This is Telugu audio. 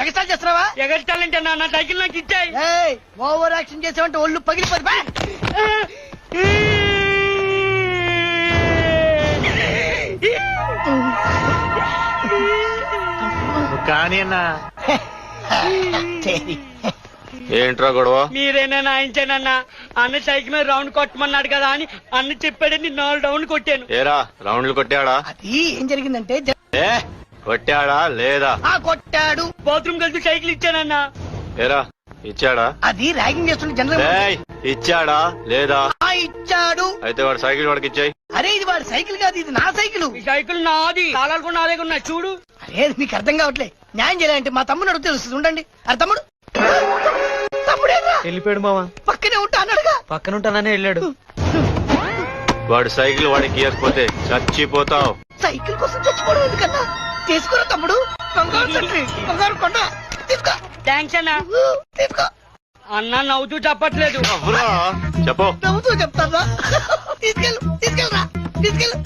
ఎగస్టాల్ చేస్తున్నావా? ఎగస్టాలంటే నా సైకిల్ నాకు ఇచ్చాయి. ఓవర్ యాక్షన్ చేసావంటే ఒళ్ళు పగిలిపోదు. కానీ అన్నా ఏంట్రా గొడవ? మీరేనా నాయించానన్నా? అన్న సైకిల్ మీద రౌండ్ కొట్టమన్నాడు కదా అని అన్న చెప్పాడని 4 రౌండ్ కొట్టాను. ఏరా రౌండ్లు కొట్టాడా? అది ఏం జరిగిందంటే ఏ కొట్టాడా లేదా? కొట్టాడు. బాత్రూమ్ కలిసి సైకిల్ ఇచ్చానన్నా. ఏరా ఇచ్చాడా? అది ర్యాగింగ్ చేస్తున్న జనరల్. ఇచ్చాడా లేదా? ఇచ్చాడు. అయితే వాడు సైకిల్ వాడికి ఇచ్చాయి. అరే ఇది వాడి సైకిల్ కాదు, ఇది నా సైకిల్. ఈ సైకిల్ నాది, తాళాలు కూడా నాదే ఉన్నాయి చూడు. అరే మీకు అర్థం కావట్లే. న్యాయం చేయాలంటే మా తమ్ముడు అడుగు తెలుస్తుంది. ఉండండి. అరే తమ్ముడు, తమ్ముడేరా? వెళ్ళిపోయాడు మావా. పక్కనే ఉంటా అన్నాడుగా. పక్కన ఉంటానని వెళ్ళాడు. వాడు సైకిల్ వాడికి ఇవ్వకపోతే చచ్చిపోతావు. సైకిల్ కోసం చచ్చిపోవడం ఎందుకన్నా? తీసుకోరా తమ్ముడు. బంగారు తండ్రి, బంగారు కొండ. తీసుకో. థ్యాంక్స్ అన్నా. తీసుకో. అన్న నవ్వుతూ చెప్పట్లేదు. చెప్పు. నవ్వుతూ చెప్తారా? తీసుకెళ్ళు, తీసుకెళ్ళరా, తీసుకెళ్ళు.